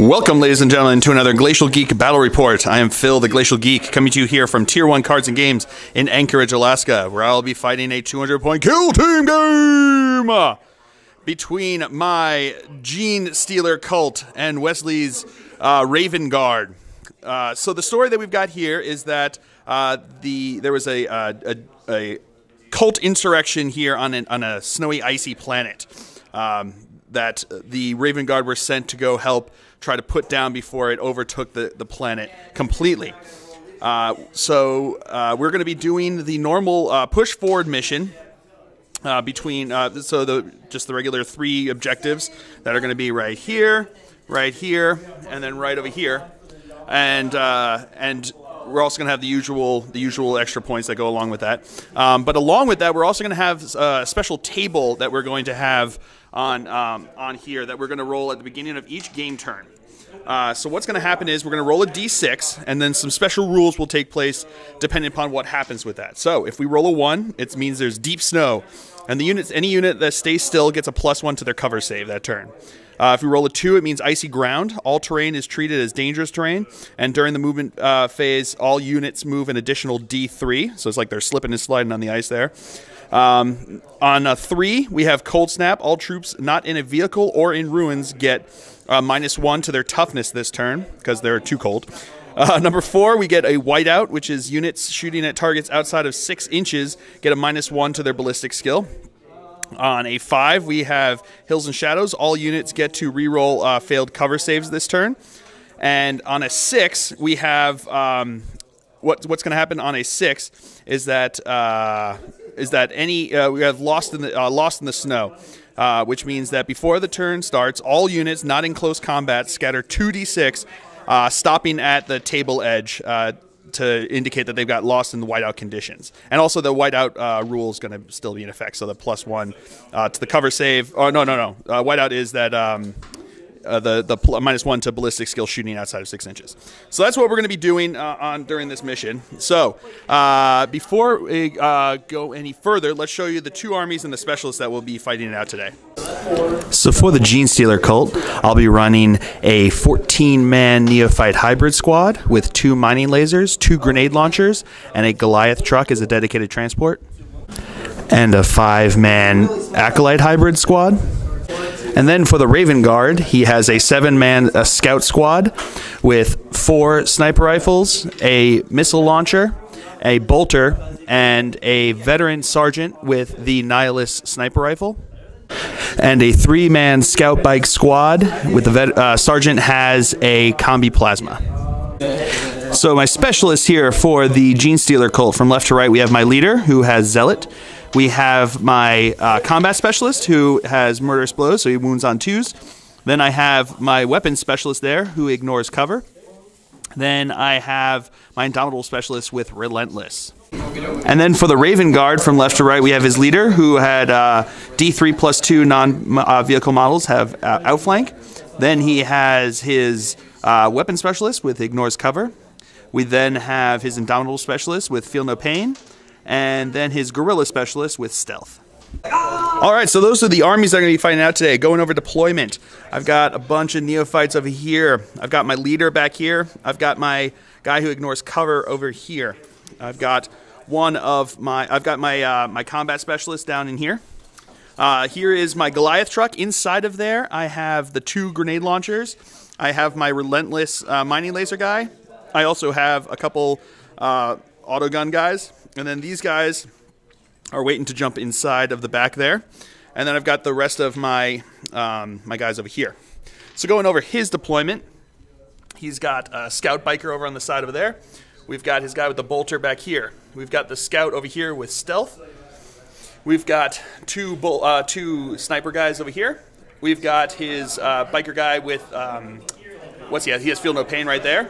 Welcome, ladies and gentlemen, to another Glacial Geek Battle Report. I am Phil, the Glacial Geek, coming to you here from Tier 1 Cards and Games in Anchorage, Alaska, where I'll be fighting a 200-point kill team game between my Genestealer Cult and Wesley's Raven Guard. So the story that we've got here is that there was a cult insurrection here on a snowy, icy planet that the Raven Guard were sent to go help try to put down before it overtook the planet completely. So we're going to be doing the normal push forward mission between just the regular 3 objectives that are going to be right here, and then right over here, and we're also going to have the usual extra points that go along with that. But along with that, we're also going to have a special table that we're going to have on here that we're going to roll at the beginning of each game turn. So what's going to happen is we're going to roll a d6, and then some special rules will take place depending upon what happens with that. So if we roll a 1, it means there's deep snow, and any unit that stays still gets a +1 to their cover save that turn. If we roll a 2, it means icy ground. All terrain is treated as dangerous terrain, and during the movement phase, all units move an additional d3. So it's like they're slipping and sliding on the ice there. On a 3, we have cold snap. All troops not in a vehicle or in ruins get -1 to their toughness this turn because they're too cold. Number 4, we get a whiteout, which is units shooting at targets outside of 6 inches get a -1 to their ballistic skill. On a 5, we have Hills and Shadows. All units get to reroll failed cover saves this turn. And on a 6, we have what's going to happen on a 6 is that we have lost in the snow, which means that before the turn starts, all units not in close combat scatter 2d6, stopping at the table edge to indicate that they've got lost in the whiteout conditions. And also the whiteout rule is going to still be in effect, so the +1 to the cover save. Oh, no. Whiteout is that the -1 to ballistic skill shooting outside of 6 inches. So that's what we're going to be doing during this mission. So before we go any further, let's show you the 2 armies and the specialists that will be fighting it out today. So for the Genestealer Cult, I'll be running a 14-man neophyte hybrid squad with 2 mining lasers, 2 grenade launchers, and a Goliath truck as a dedicated transport, and a 5-man acolyte hybrid squad. And then for the Raven Guard, he has a 7-man scout squad with 4 sniper rifles, a missile launcher, a bolter, and a veteran sergeant with the Nihilist sniper rifle. And a 3-man scout bike squad with the sergeant has a combi plasma. So my specialists here for the Genestealer Cult, from left to right, we have my leader, who has Zealot. We have my combat specialist, who has murderous blows, so he wounds on 2s. Then I have my weapons specialist there, who ignores cover. Then I have my indomitable specialist with relentless. And then for the Raven Guard, from left to right, we have his leader, who had D3+2 non-vehicle models have outflank. Then he has his weapon specialist with ignores cover. We then have his indomitable specialist with feel no pain. And then his guerrilla specialist with stealth. All right, so those are the armies that are going to be fighting out today. Going over deployment, I've got a bunch of neophytes over here. I've got my leader back here. I've got my guy who ignores cover over here. I've got my combat specialist down in here. Here is my Goliath truck. Inside of there, I have the 2 grenade launchers. I have my relentless mining laser guy. I also have a couple autogun guys. And then these guys are waiting to jump inside of the back there. And then I've got the rest of my my guys over here. So going over his deployment, he's got a scout biker over on the side over there. We've got his guy with the bolter back here. We've got the scout over here with stealth. We've got 2 sniper guys over here. We've got his biker guy with, he has feel no pain right there.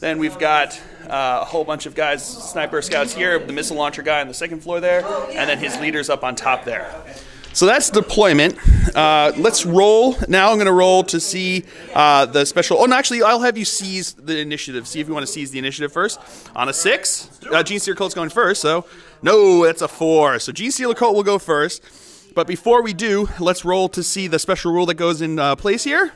Then we've got a whole bunch of guys, sniper scouts here, the missile launcher guy on the 2nd floor there, and then his leaders up on top there. So that's deployment. Let's roll. Now I'm going to roll to see the special. Oh, no, actually, I'll have you seize the initiative. See if you want to seize the initiative first. On a 6, Genestealer Cult's going first, so no, that's a 4. So Genestealer Cult will go first. But before we do, let's roll to see the special rule that goes in place here.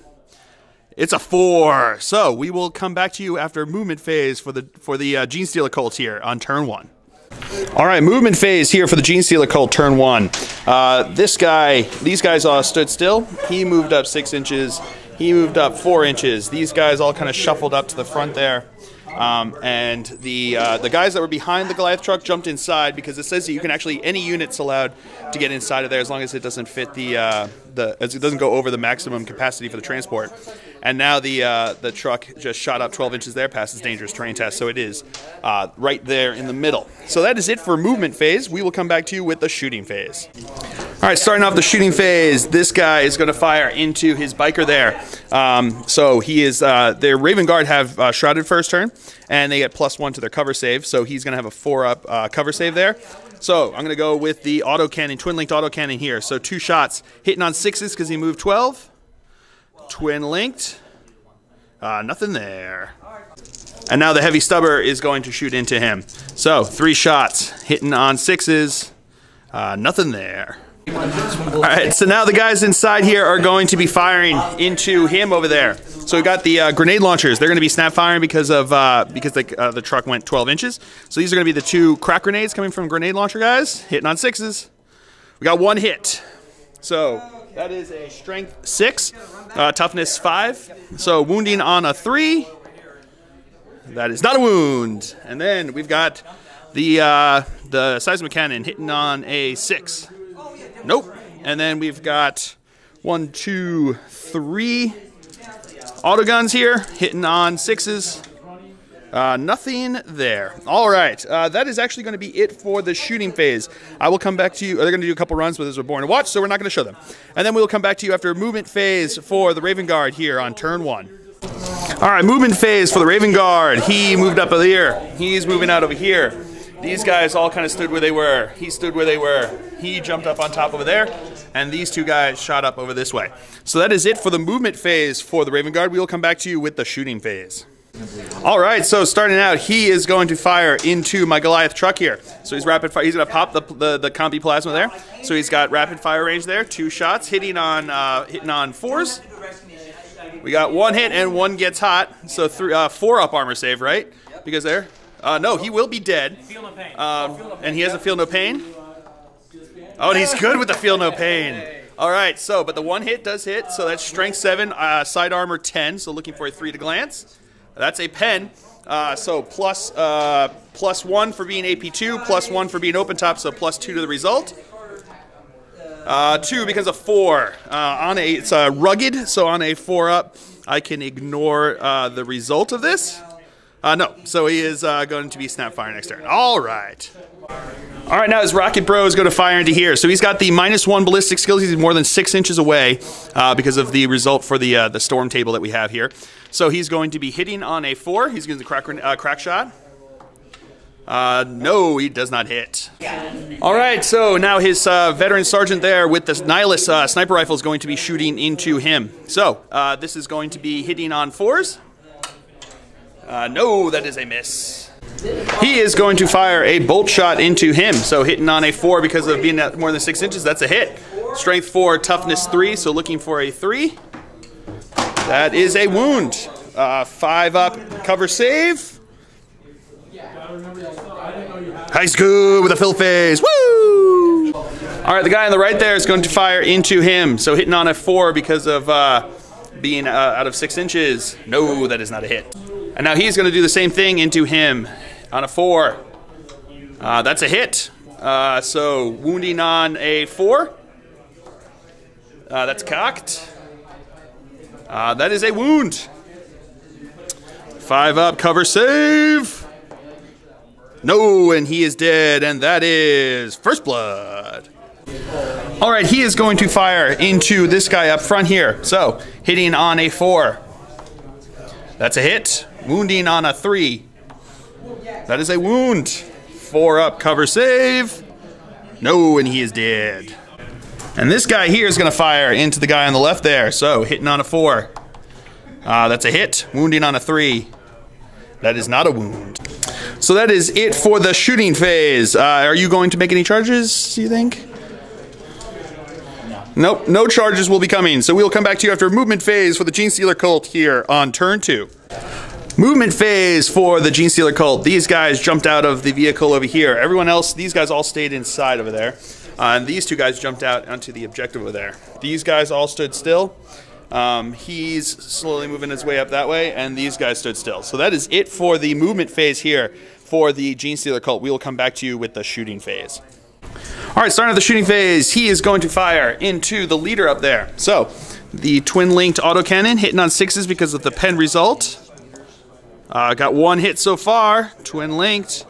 It's a 4. So we will come back to you after movement phase for the Genestealer Cult here on turn 1. All right, movement phase here for the Genestealer Cult, turn 1. These guys all stood still. He moved up 6 inches. He moved up 4 inches. These guys all kind of shuffled up to the front there. And the guys that were behind the Goliath truck jumped inside because it says that you can actually, any unit's allowed to get inside of there as long as it doesn't fit as it doesn't go over the maximum capacity for the transport. And now the truck just shot up 12 inches there, passes dangerous terrain test, so it is right there in the middle. So that is it for movement phase. We will come back to you with the shooting phase. All right, starting off the shooting phase, this guy is going to fire into his biker there. So he is, their Raven Guard have shrouded first turn, and they get +1 to their cover save, so he's going to have a 4-up cover save there. So I'm going to go with the autocannon, twin-linked autocannon here. So 2 shots, hitting on 6s because he moved 12. Twin-linked, nothing there. And now the heavy stubber is going to shoot into him. So 3 shots, hitting on 6s, nothing there. All right, so now the guys inside here are going to be firing into him over there. So we got the grenade launchers. They're going to be snap firing because the truck went 12 inches. So these are going to be the 2 crack grenades coming from grenade launcher guys, hitting on 6s. We got 1 hit. So that is a strength 6, toughness 5. So wounding on a 3. That is not a wound. And then we've got the seismic cannon hitting on a 6. Nope. And then we've got 1, 2, 3 autoguns here hitting on 6s. Nothing there. All right. That is actually going to be it for the shooting phase. I will come back to you. They're going to do a couple runs with us. We're born to watch, so we're not going to show them. And then we'll come back to you after movement phase for the Raven Guard here on turn 1. All right, movement phase for the Raven Guard. He moved up over here. He's moving out over here. These guys all kind of stood where they were. He stood where they were. He jumped up on top over there. And these 2 guys shot up over this way. So that is it for the movement phase for the Raven Guard. We will come back to you with the shooting phase. All right, so starting out, he is going to fire into my Goliath truck here. So he's rapid fire. He's going to pop the combi plasma there. So he's got rapid fire range there. 2 shots, hitting on 4s. We got 1 hit and 1 gets hot. So 4-up armor save, right? Because there. No, he will be dead. And he has a feel no pain. Oh, and he's good with the feel no pain. All right, so, but the 1 hit does hit. So that's strength 7, side armor 10. So looking for a 3 to glance. That's a pen. So +1 for being AP2, +1 for being open top. So +2 to the result. 2 becomes a 4. It's rugged. So on a 4-up, I can ignore the result of this. No, so he is going to be snap fire next turn. All right. All right, now his Rocket Bro is going to fire into here. So he's got the -1 ballistic skills. He's more than 6 inches away because of the result for the storm table that we have here. So he's going to be hitting on a 4. He's going to crack shot. No, he does not hit. All right, so now his veteran sergeant there with the Nihilus sniper rifle is going to be shooting into him. So this is going to be hitting on 4s. No, that is a miss. He is going to fire a bolt shot into him. So hitting on a 4 because of being at more than 6 inches, that's a hit. Strength 4, toughness 3, so looking for a 3. That is a wound. 5-up cover save. He's good with a fill phase. Woo! All right, the guy on the right there is going to fire into him. So hitting on a 4 because of being out of 6 inches. No, that is not a hit. And now he's going to do the same thing into him on a 4. That's a hit. So wounding on a 4. That's cocked. That is a wound. 5-up cover save. No, and he is dead, and that is first blood. All right, he is going to fire into this guy up front here. So hitting on a 4. That's a hit. Wounding on a 3. That is a wound. 4-up cover save. No, and he is dead. And this guy here is going to fire into the guy on the left there. So hitting on a 4. That's a hit. Wounding on a 3. That is not a wound. So that is it for the shooting phase. Are you going to make any charges, do you think? Nope, no charges will be coming. So we'll come back to you after movement phase for the Genestealer Cult here on turn 2. Movement phase for the Genestealer Cult. These guys jumped out of the vehicle over here. Everyone else, these guys all stayed inside over there. And these two guys jumped out onto the objective over there. These guys all stood still. He's slowly moving his way up that way, and these guys stood still. So that is it for the movement phase here for the Genestealer Cult. We will come back to you with the shooting phase. All right, starting with the shooting phase, he is going to fire into the leader up there. So the twin-linked autocannon hitting on 6s because of the pen result. Got 1 hit so far, twin-linked.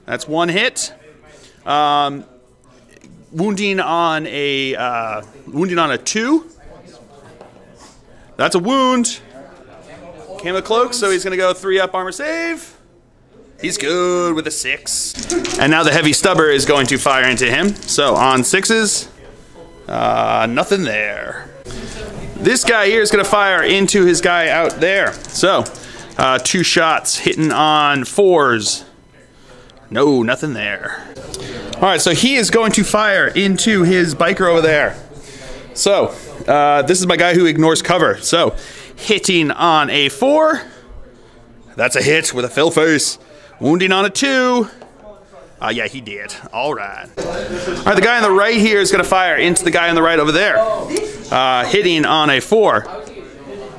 That's 1 hit. Wounding on a 2. That's a wound. Came a cloak, so he's going to go 3-up armor save. He's good with a 6. And now the heavy stubber is going to fire into him. So on 6s, nothing there. This guy here is going to fire into his guy out there. So 2 shots hitting on 4s. No, nothing there. All right, so he is going to fire into his biker over there. So this is my guy who ignores cover. So hitting on a 4. That's a hit with a fill face. Wounding on a 2. Yeah, he did. All right. All right, the guy on the right here is going to fire into the guy on the right over there. Hitting on a 4.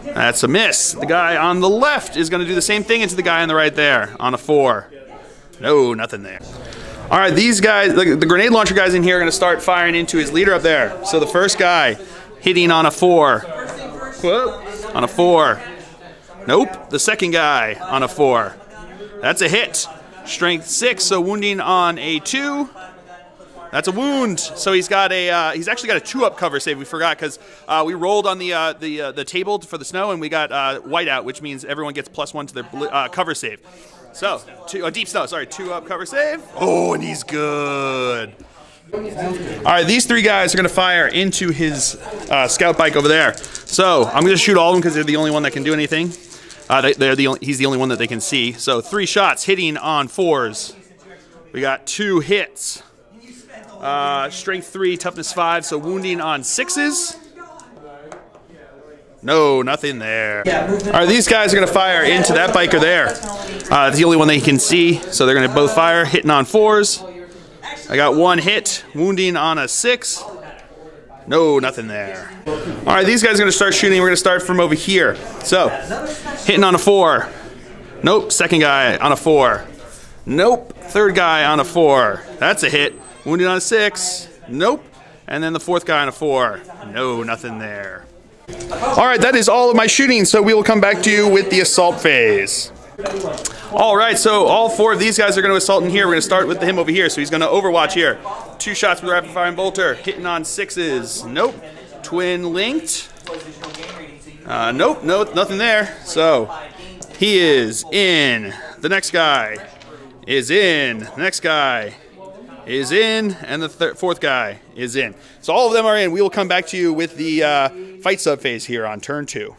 That's a miss. The guy on the left is going to do the same thing into the guy on the right there on a 4. No, nothing there. All right, these guys, the grenade launcher guys in here are going to start firing into his leader up there. So the first guy hitting on a 4. Whoop. On a 4. Nope. The second guy on a 4. That's a hit. Strength 6, so wounding on a 2. That's a wound. So he's got a he's actually got a 2-up cover save. We forgot because we rolled on the table for the snow and we got whiteout, which means everyone gets +1 to their cover save. So deep snow. Sorry, 2-up cover save. Oh, and he's good. All right, these 3 guys are going to fire into his scout bike over there. So I'm going to shoot all of them because they're the only one that can do anything. He's the only one that they can see. So 3 shots hitting on 4s. We got 2 hits. Strength 3, toughness 5. So wounding on 6s. No, nothing there. All right, these guys are going to fire into that biker there. It's the only one they can see. So they're going to both fire, hitting on 4s. I got 1 hit, wounding on a 6. No, nothing there. All right, these guys are going to start shooting. We're going to start from over here. So, hitting on a 4. Nope. Second guy on a 4. Nope. Third guy on a 4. That's a hit. Wounding on a 6. Nope. And then the 4th guy on a 4. No, nothing there. All right, that is all of my shooting. So we will come back to you with the assault phase. All right, so all 4 of these guys are going to assault in here. We're going to start with him over here. So he's going to overwatch here. 2 shots with a rapid firing bolter, hitting on 6s. Nope. Twin linked. Nope, no, nothing there. So he is in. The next guy is in. The next guy is in, and the 4th guy is in. So all of them are in. We will come back to you with the fight sub phase here on turn 2.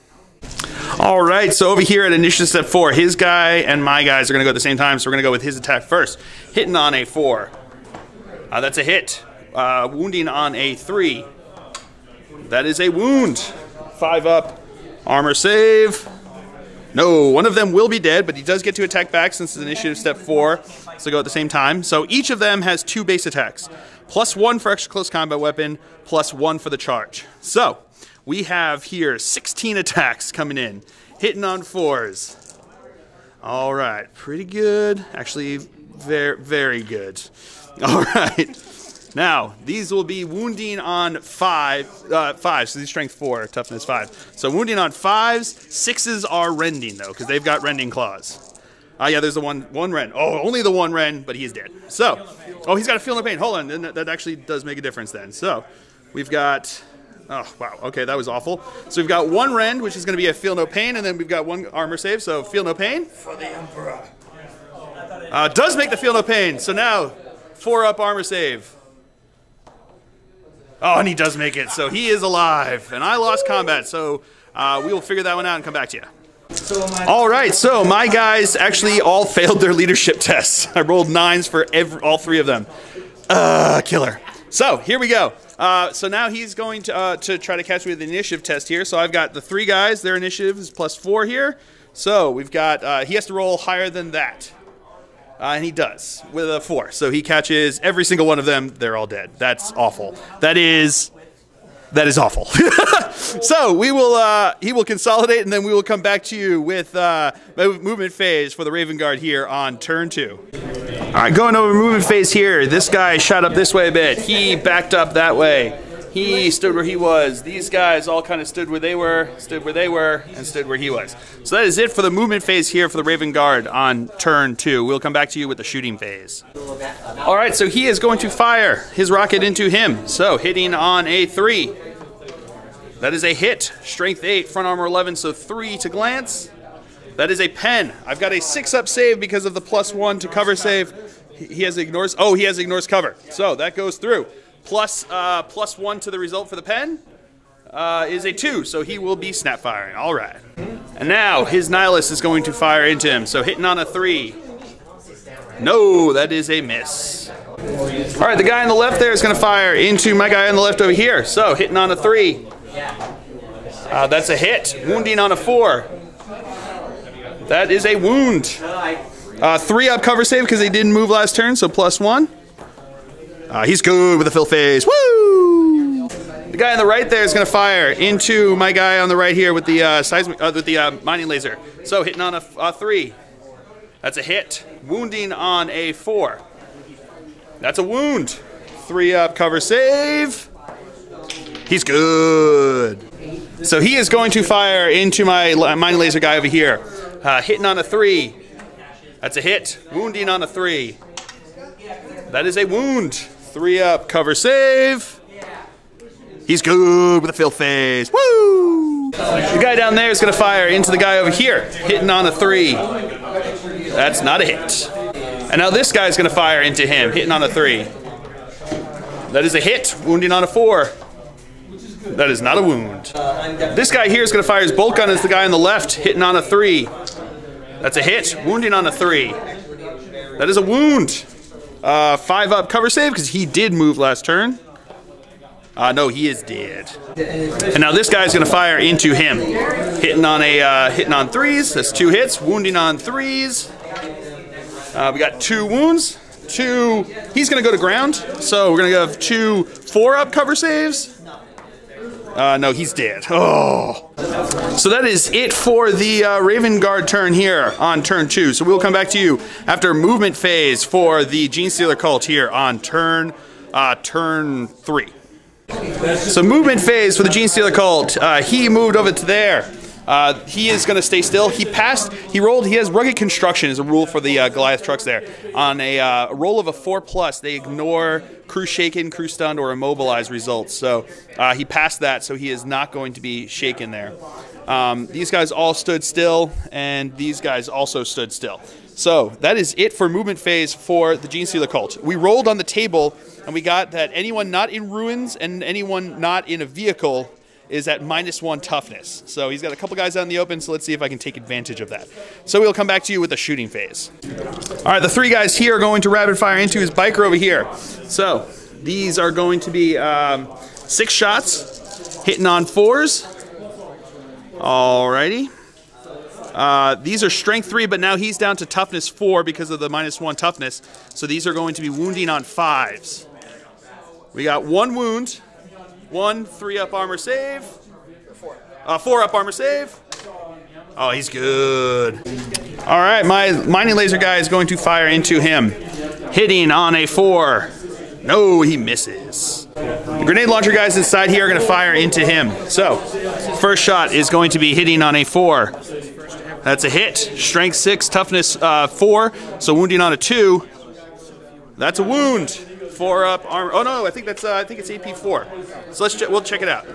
All right, so over here at initiative step 4, his guy and my guys are going to go at the same time, so we're going to go with his attack first. Hitting on a 4. That's a hit. Wounding on a 3. That is a wound. 5-up. Armor save. No, one of them will be dead, but he does get to attack back since it's initiative step 4. So go at the same time. So each of them has 2 base attacks. +1 for extra close combat weapon, +1 for the charge. So we have here 16 attacks coming in. Hitting on 4s. All right, pretty good. Actually, very, very good. All right. Now, these will be wounding on 5, so these strength 4, toughness 5. So wounding on 5s, 6s are rending though, because they've got rending claws. Yeah, there's the one rend. Oh, only the 1 rend, but he is dead. So, oh, he's got a feel no pain. Hold on, then that actually does make a difference then. So, we've got, oh, wow, okay, that was awful. So we've got 1 rend, which is going to be a feel no pain, and then we've got 1 armor save, so feel no pain. For the Emperor. Does make the feel no pain, so now 4-up armor save. Oh, and he does make it, so he is alive. And I lost combat, so we will figure that one out and come back to you. All right, so my guys actually all failed their leadership tests. I rolled 9s for all 3 of them. Killer. So here we go. So now he's going to try to catch me with the initiative test here. So I've got the 3 guys. Their initiative is +4 here. So we've got, he has to roll higher than that. And he does with a 4. So he catches every single one of them. They're all dead. That's awful. That is awful. So we will, he will consolidate, and then we will come back to you with movement phase for the Raven Guard here on turn 2. All right, going over movement phase here. This guy shot up this way a bit. He backed up that way. He stood where he was. These guys all kind of stood where they were, and stood where he was. So that is it for the movement phase here for the Raven Guard on turn 2. We'll come back to you with the shooting phase. All right, so he is going to fire his rocket into him. So hitting on a 3. That is a hit. Strength 8, front armor 11, so 3 to glance. That is a pen. I've got a 6-up save because of the +1 to cover save. He has ignores. Oh, he has ignores cover. So that goes through. +1 to the result for the pen is a 2. So he will be snap firing. All right. And now his nihilist is going to fire into him. So hitting on a 3. No, that is a miss. All right, the guy on the left there is going to fire into my guy on the left over here. So hitting on a 3. That's a hit. Wounding on a 4. That is a wound. 3-up cover save because he didn't move last turn, so +1. He's good with a fill phase. Woo! The guy on the right there is going to fire into my guy on the right here with the mining laser. So hitting on a 3. That's a hit. Wounding on a 4. That's a wound. 3-up cover save. He's good. So he is going to fire into my mining laser guy over here. Hitting on a 3. That's a hit. Wounding on a 3. That is a wound. 3-up cover save. He's good with a fill phase. Woo! The guy down there is going to fire into the guy over here. Hitting on a 3. That's not a hit. And now this guy is going to fire into him. Hitting on a 3. That is a hit. Wounding on a 4. That is not a wound. This guy here is going to fire his bolt gun as the guy on the left. Hitting on a 3. That's a hit. Wounding on a 3. That is a wound. 5-up cover save because he did move last turn. No, he is dead. And now this guy's going to fire into him. Hitting on 3s. That's 2 hits. Wounding on 3s. We got 2 wounds. 2. He's going to go to ground. So we're going to have 2 4-up cover saves. No, he's dead. Oh. So that is it for the Raven Guard turn here on turn 2. So we'll come back to you after movement phase for the Genestealer Cult here on turn 3. So movement phase for the Genestealer Cult. He moved over to there. He is going to stay still. He passed. He rolled. He has rugged construction as a rule for the Goliath trucks there. On a roll of a 4+, they ignore crew shaken, crew stunned, or immobilized results. So he passed that, so he is not going to be shaken there. These guys all stood still, and these guys also stood still. So that is it for movement phase for the Genestealer Cult. We rolled on the table, and we got that anyone not in ruins and anyone not in a vehicle is at -1 toughness. So he's got a couple guys out in the open, so let's see if I can take advantage of that. So we'll come back to you with the shooting phase. All right, the 3 guys here are going to rapid fire into his biker over here. So these are going to be 6 shots, hitting on 4s. Alrighty. These are strength 3, but now he's down to toughness 4 because of the -1 toughness. So these are going to be wounding on 5s. We got 1 wound. 1 3-up armor save. 4-up armor save. Oh, he's good. All right, my mining laser guy is going to fire into him. Hitting on a 4. No, he misses. The grenade launcher guys inside here are going to fire into him. So, first shot is going to be hitting on a 4. That's a hit. Strength 6, toughness 4. So wounding on a 2. That's a wound. 4-up armor. Oh no, I think it's AP4. So we'll check it out.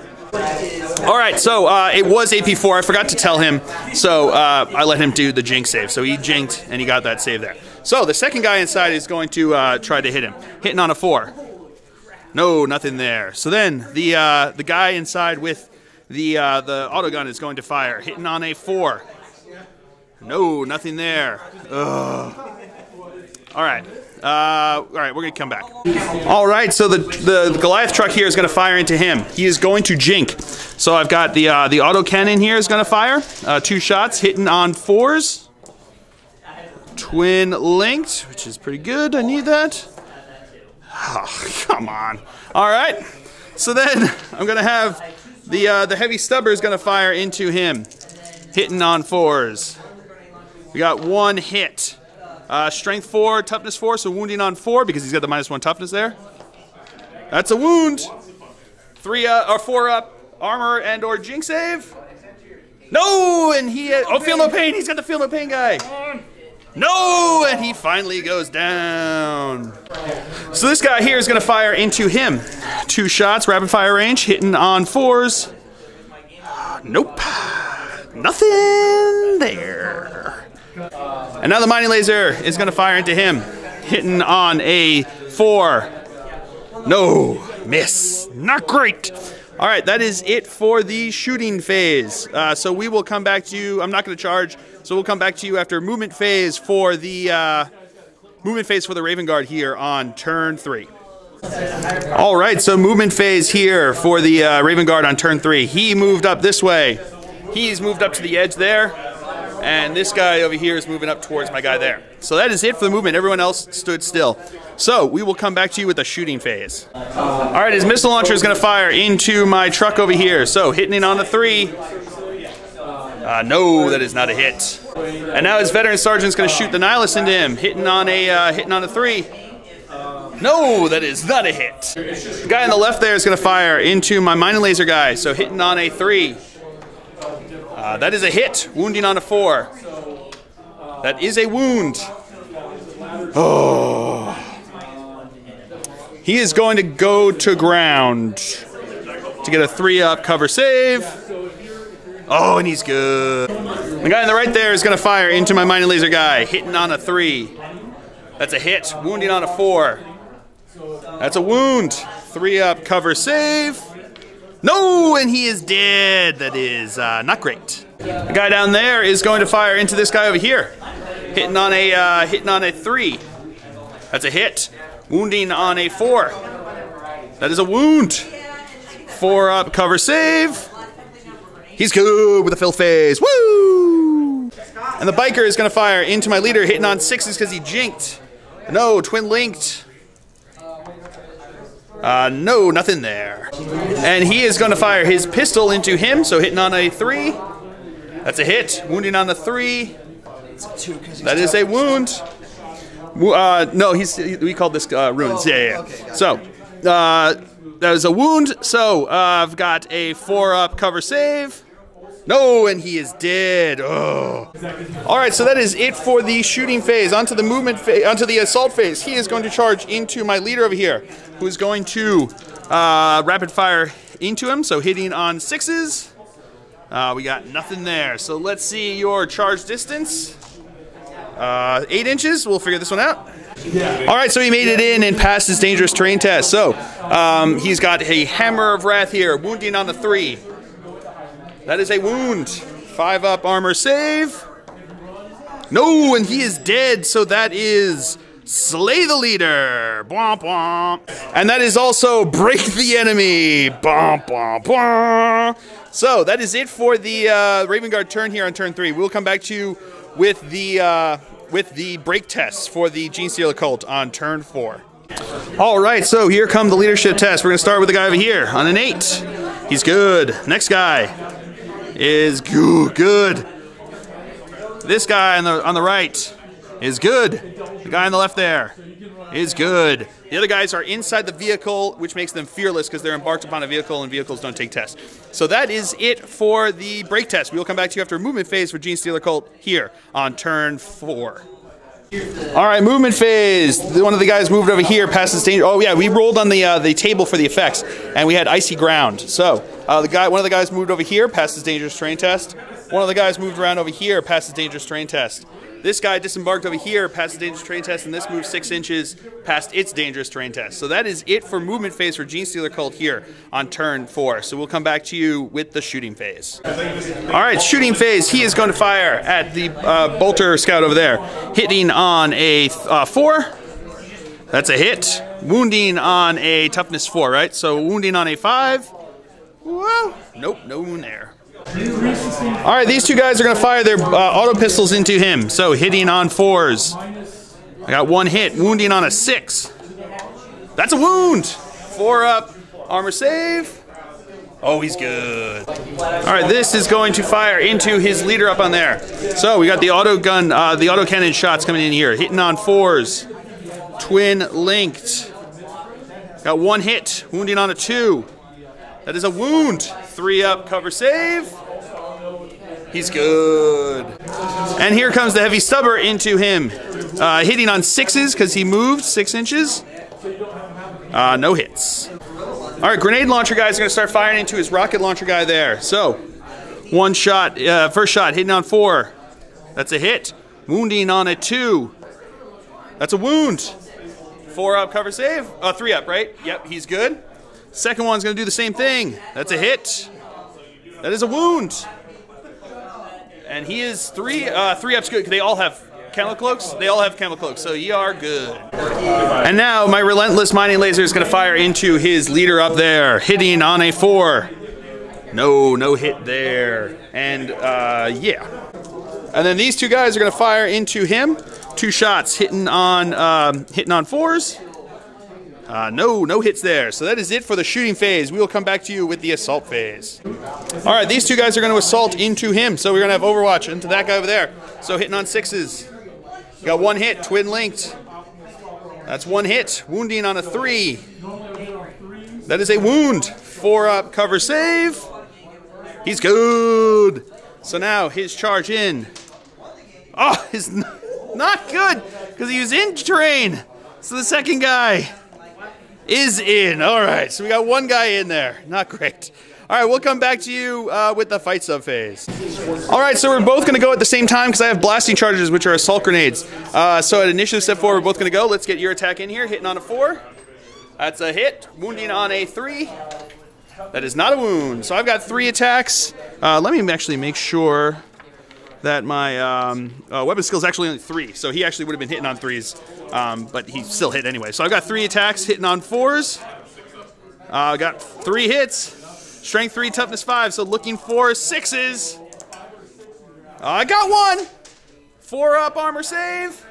All right, so it was AP4. I forgot to tell him, so I let him do the jinx save. So he jinked and he got that save there. So the second guy inside is going to try to hit him, hitting on a 4. No, nothing there. So then the guy inside with the autogun is going to fire, hitting on a 4. No, nothing there. Ugh. All right. All right, we're gonna come back. All right, so the Goliath truck here is gonna fire into him. He is going to jink. So I've got the autocannon here is gonna fire 2 shots, hitting on 4s. Twin linked, which is pretty good. I need that. Oh, come on. All right. So then I'm gonna have the heavy stubber is gonna fire into him, hitting on 4s. We got 1 hit. Strength 4, toughness 4, so wounding on 4 because he's got the -1 toughness there. That's a wound. 3 or 4 up, armor and or jink save. No, and he feel no pain. He's got the feel no pain guy. No, and he finally goes down. So this guy here is going to fire into him. 2 shots, rapid fire range, hitting on 4s. Nope, nothing there. And now the mining laser is going to fire into him, hitting on a 4. No, miss, not great. All right, that is it for the shooting phase. So we will come back to you. I'm not going to charge, so we'll come back to you after movement phase for the Raven Guard here on turn 3. All right, so movement phase here for the Raven Guard on turn 3. He moved up this way. He's moved up to the edge there. And this guy over here is moving up towards my guy there. So that is it for the movement. Everyone else stood still. So we will come back to you with the shooting phase. All right, his missile launcher is going to fire into my truck over here. So hitting on the 3. No, that is not a hit. And now his veteran sergeant is going to shoot the nihilist into him, hitting on a 3. No, that is not a hit. The guy on the left there is going to fire into my mining laser guy. So hitting on a 3. That is a hit, wounding on a 4. That is a wound. Oh. He is going to go to ground to get a 3-up cover save. Oh, and he's good. The guy on the right there is going to fire into my mining laser guy, hitting on a 3. That's a hit, wounding on a 4. That's a wound. 3-up cover save. No, and he is dead. That is not great. The guy down there is going to fire into this guy over here, hitting on a 3. That's a hit, wounding on a 4. That is a wound. 4-up cover save. He's good with a fill phase. Woo! And the biker is going to fire into my leader, hitting on 6s because he jinked. No, twin linked. No, nothing there. And he is going to fire his pistol into him, so hitting on a 3. That's a hit. Wounding on the 3. That is a wound. No, we called this ruins. Yeah. Okay, so, that was a wound. So, I've got a 4-up cover save. No, and he is dead. Oh. All right, so that is it for the shooting phase. Onto the movement phase, onto the assault phase. He is going to charge into my leader over here, who is going to rapid fire into him. So hitting on 6s. We got nothing there. So let's see your charge distance. 8 inches. We'll figure this one out. All right, so he made it in and passed his dangerous terrain test. So he's got a hammer of wrath here, wounding on the 3. That is a wound. 5-up armor save. No, and he is dead. So that is slay the leader. Bwomp, bwomp. And that is also break the enemy. Bwomp, bwomp, bwomp. So that is it for the Raven Guard turn here on turn 3. We'll come back to you with the break tests for the Genestealer Cult on turn 4. All right, so here come the leadership tests. We're going to start with the guy over here on an 8. He's good. Next guy is good. This guy on the right is good. The guy on the left there is good. The other guys are inside the vehicle, which makes them fearless because they're embarked upon a vehicle and vehicles don't take tests. So that is it for the break test. We will come back to you after a movement phase for Genestealer Cult here on turn 4. All right, movement phase. One of the guys moved over here past this danger. Oh yeah, we rolled on the table for the effects, and we had icy ground. So one of the guys moved over here past his dangerous terrain test. One of the guys moved around over here past his dangerous terrain test. This guy disembarked over here past his dangerous terrain test, and this moved 6 inches past its dangerous terrain test. So that is it for movement phase for Genestealer Cult here on turn 4. So we'll come back to you with the shooting phase. All right, shooting phase. He is going to fire at the bolter scout over there, hitting on a 4. That's a hit. Wounding on a toughness 4, right? So wounding on a 5. Whoa. Nope, no wound there. All right, these two guys are going to fire their auto pistols into him. So hitting on 4s. I got 1 hit. Wounding on a 6. That's a wound. 4 up. Armor save. Oh, he's good. All right, this is going to fire into his leader up on there. So we got the auto gun, the auto cannon shots coming in here. Hitting on 4s. Twin linked. Got 1 hit. Wounding on a 2. That is a wound. 3 up, cover save. He's good. And here comes the heavy stubber into him. Hitting on 6s because he moved 6 inches. No hits. All right, grenade launcher guys are going to start firing into his rocket launcher guy there. So, 1 shot, first shot, hitting on 4. That's a hit. Wounding on a 2. That's a wound. 4 up, cover save. 3 up, right? Yep, he's good. Second one's going to do the same thing. That's a hit. That is a wound. And he is 3 up's good. They all have camo cloaks? They all have camo cloaks, so ye are good. And now my relentless mining laser is going to fire into his leader up there, hitting on a 4. No hit there. And yeah. And then these two guys are going to fire into him. 2 shots, hitting on 4s. No hits there. So that is it for the shooting phase. We will come back to you with the assault phase. All right, these two guys are going to assault into him. So we're going to have Overwatch into that guy over there. So hitting on 6s. Got 1 hit, twin linked. That's 1 hit. Wounding on a 3. That is a wound. 4 up, cover save. He's good. So now his charge in. Oh, it's not good because he was in terrain. So the second guy is in. All right, so we got 1 guy in there. Not great. All right, we'll come back to you with the fight sub phase. All right, so we're both going to go at the same time because I have blasting charges, which are assault grenades. So at initiative step 4, we're both going to go. Let's get your attack in here. Hitting on a 4. That's a hit. Wounding on a 3. That is not a wound. So I've got 3 attacks. Let me actually make sure that my weapon skill is actually only 3. So he actually would have been hitting on 3s, but he still hit anyway. So I've got 3 attacks, hitting on 4s. Got 3 hits. Strength 3, toughness 5. So looking for 6s. I got 1. 4 up, armor save.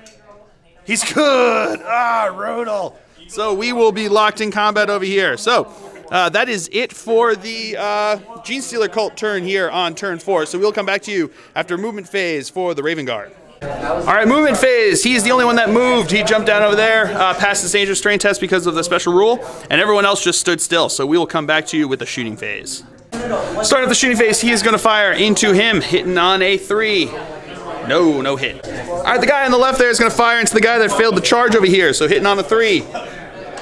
He's good. Rodal. So we will be locked in combat over here. So that is it for the Genestealer Cult turn here on turn 4. So we'll come back to you after movement phase for the Raven Guard. All right, movement phase. He's the only one that moved. He jumped down over there, passed the dangerous terrain test because of the special rule, and everyone else just stood still. So we will come back to you with the shooting phase. Starting with the shooting phase, he is going to fire into him, hitting on a 3. No hit. All right, the guy on the left there is going to fire into the guy that failed the charge over here. So hitting on a 3.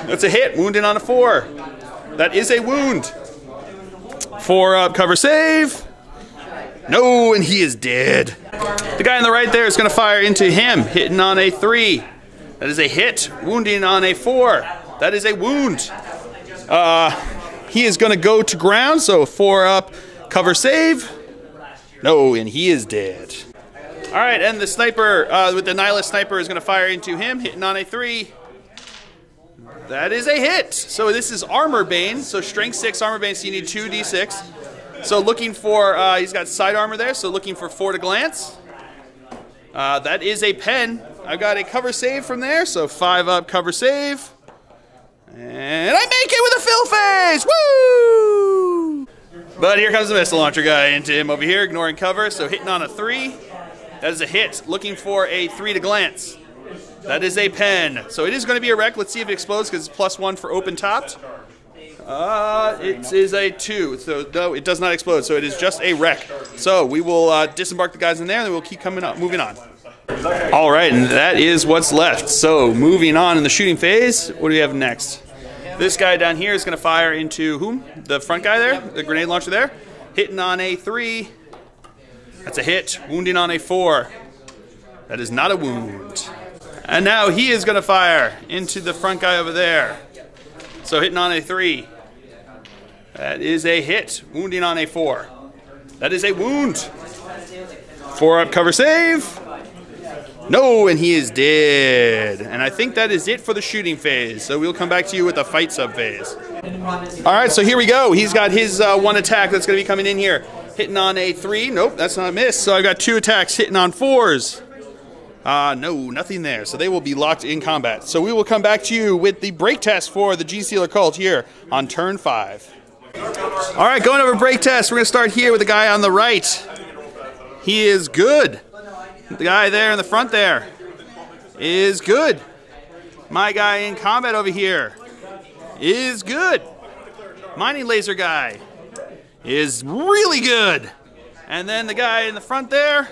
That's a hit. Wounding on a 4. That is a wound. 4 up, cover save. No, and he is dead. The guy on the right there is going to fire into him, hitting on a 3. That is a hit. Wounding on a 4. That is a wound. He is going to go to ground, so 4 up, cover save. No, and he is dead. All right, and the sniper with the Nihilist sniper is going to fire into him, hitting on a 3. That is a hit. So this is Armor Bane, so strength 6 Armor Bane, so you need 2d6. So looking for, he's got side armor there, so looking for 4 to glance. That is a pen. I've got a cover save from there, so 5 up, cover save. And I make it with a fill phase! Woo! But here comes the missile launcher guy into him over here, ignoring cover, so hitting on a 3. That is a hit. Looking for a 3 to glance. That is a pen. So it is going to be a wreck. Let's see if it explodes because it's +1 for open topped. It is a 2. So no, it does not explode. So it is just a wreck. So we will disembark the guys in there and then we'll keep moving on. All right, and that is what's left. So moving on in the shooting phase, what do we have next? This guy down here is going to fire into whom? The front guy there, the grenade launcher there. Hitting on a 3. That's a hit. Wounding on a 4. That is not a wound. And now he is going to fire into the front guy over there. So hitting on a 3. That is a hit. Wounding on a 4. That is a wound. 4 up, cover save. No, and he is dead. And I think that is it for the shooting phase. So we'll come back to you with the fight sub phase. All right, so here we go. He's got his one attack that's going to be coming in here. Hitting on a 3. Nope, that's not a miss. So I've got 2 attacks hitting on 4s. No, nothing there. So they will be locked in combat. So we will come back to you with the break test for the Genestealer Cult here on turn 5. All right, going over break test. We're going to start here with the guy on the right. He is good. The guy there in the front there is good. My guy in combat over here is good. Mining laser guy is really good. And then the guy in the front there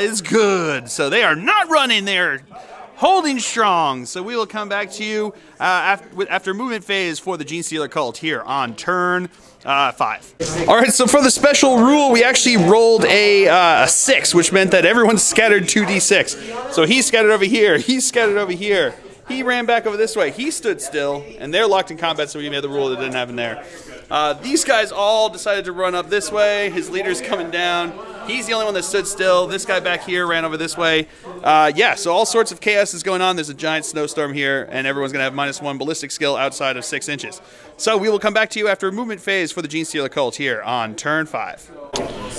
is good. So they are not running there. Holding strong. So we will come back to you after movement phase for the Genestealer Cult here on turn 5. All right, so for the special rule, we actually rolled a 6, which meant that everyone scattered 2d6. So he scattered over here. He scattered over here. He ran back over this way. He stood still, and they're locked in combat, so we made the rule that didn't happen there. These guys all decided to run up this way. His leader's coming down. He's the only one that stood still. This guy back here ran over this way. Yeah, so all sorts of chaos is going on. There's a giant snowstorm here, and everyone's going to have -1 ballistic skill outside of 6 inches. So we will come back to you after movement phase for the Genestealer Cult here on turn 5.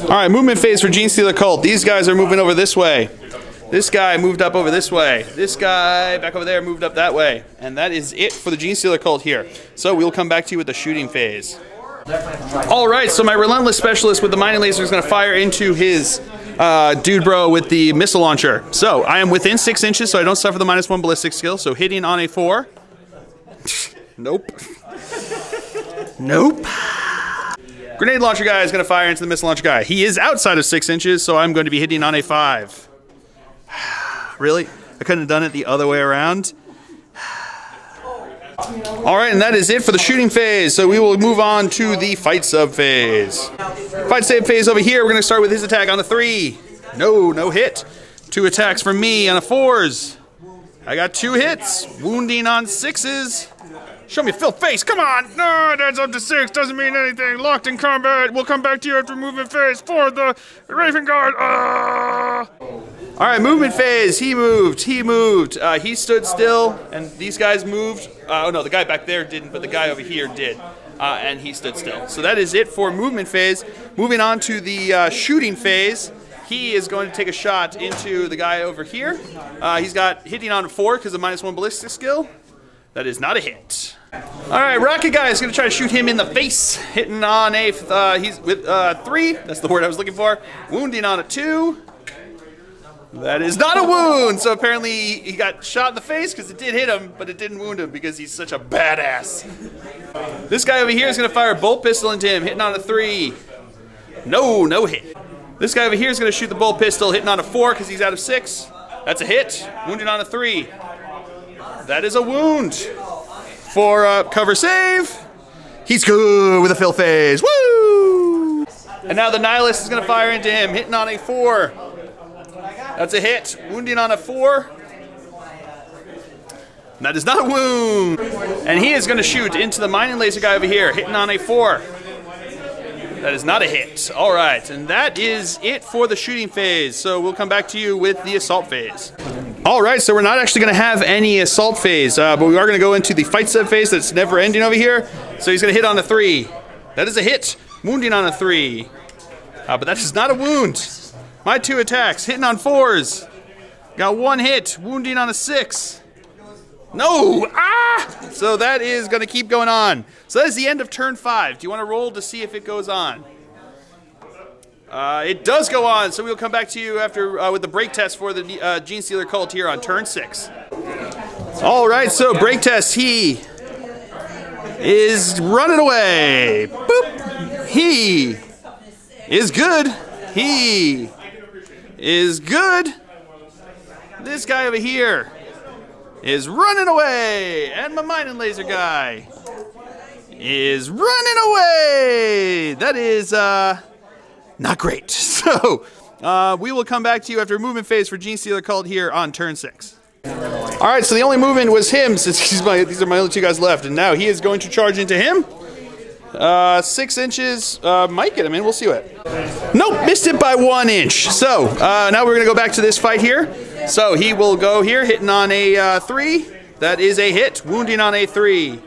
All right, movement phase for Genestealer Cult. These guys are moving over this way. This guy moved up over this way. This guy back over there moved up that way. And that is it for the Genestealer Cult here. So we'll come back to you with the shooting phase. All right, so my Relentless Specialist with the mining laser is going to fire into his dude bro with the missile launcher. So I am within 6 inches, so I don't suffer the -1 ballistic skill. So hitting on a 4. Nope. Nope. Grenade launcher guy is going to fire into the missile launcher guy. He is outside of 6 inches, so I'm going to be hitting on a 5. Really? I couldn't have done it the other way around. All right, and that is it for the shooting phase. So we will move on to the fight sub phase. Fight sub phase over here. We're going to start with his attack on a 3. No hit. 2 attacks from me on a 4s. I got 2 hits. Wounding on 6s. Show me a filled face. Come on. No, that's up to 6. Doesn't mean anything. Locked in combat. We'll come back to you after movement phase for the Raven Guard. All right, movement phase. He moved. He stood still, and these guys moved. Oh no, the guy back there didn't, but the guy over here did, and he stood still. So that is it for movement phase. Moving on to the shooting phase. He is going to take a shot into the guy over here. He's got hitting on a 4 because of -1 ballistic skill. That is not a hit. All right, Rocket Guy is going to try to shoot him in the face. Hitting on a, he's with 3. That's the word I was looking for. Wounding on a 2. That is not a wound. So apparently he got shot in the face because it did hit him, but it didn't wound him because he's such a badass. This guy over here is going to fire a bolt pistol into him, hitting on a 3. No hit. This guy over here is going to shoot the bolt pistol, hitting on a 4 because he's out of 6. That's a hit. Wounded on a 3. That is a wound. For cover save. He's good with a fill phase. Woo! And now the Nihilist is going to fire into him, hitting on a 4. That's a hit. Wounding on a 4. That is not a wound. And he is going to shoot into the mining laser guy over here, hitting on a 4. That is not a hit. All right, and that is it for the shooting phase. So we'll come back to you with the assault phase. All right, so we're not actually going to have any assault phase, but we are going to go into the fight sub phase that's never ending over here. So he's going to hit on a 3. That is a hit. Wounding on a 3. But that is not a wound. My 2 attacks, hitting on 4s. Got 1 hit, wounding on a 6. No! So that is going to keep going on. So that is the end of turn 5. Do you want to roll to see if it goes on? It does go on, so we'll come back to you after with the break test for the Genestealer Cult here on turn 6. All right, so break test. He is running away. Boop. He is good. He is good. This guy over here is running away, and my mining laser guy is running away. That is not great. So we will come back to you after movement phase for Genestealer Cult here on turn 6. All right, so the only movement was him, since these are my only 2 guys left, and now he is going to charge into him. 6 inches, might get him in, we'll see what. Nope, missed it by 1 inch. So now we're gonna go back to this fight here. So he will go here, hitting on a 3. That is a hit, wounding on a 3.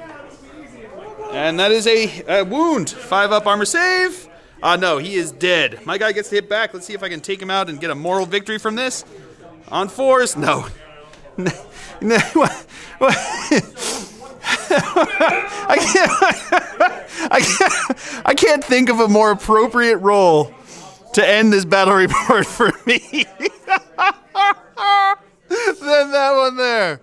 And that is a wound. 5 up armor save. No, he is dead. My guy gets to hit back. Let's see if I can take him out and get a moral victory from this. On 4s, no. I can't think of a more appropriate role to end this battle report for me than that one there.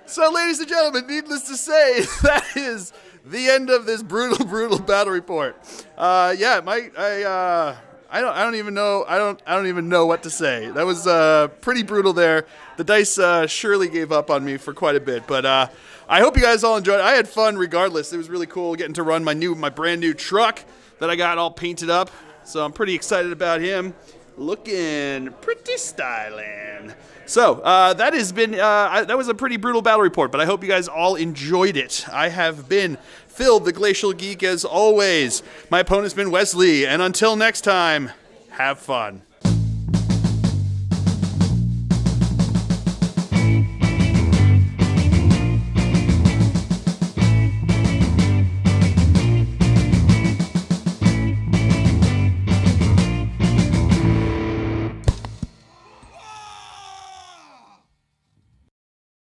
So, ladies and gentlemen, needless to say, that is the end of this brutal battle report. Yeah, I don't even know what to say. That was pretty brutal there. The dice surely gave up on me for quite a bit, but I hope you guys all enjoyed it. I had fun regardless. It was really cool getting to run my brand new truck that I got all painted up. So I'm pretty excited about him. Looking pretty styling. So that was a pretty brutal battle report, but I hope you guys all enjoyed it. I have been Phil, the Glacial Geek, as always. My opponent's been Wesley, and until next time, have fun.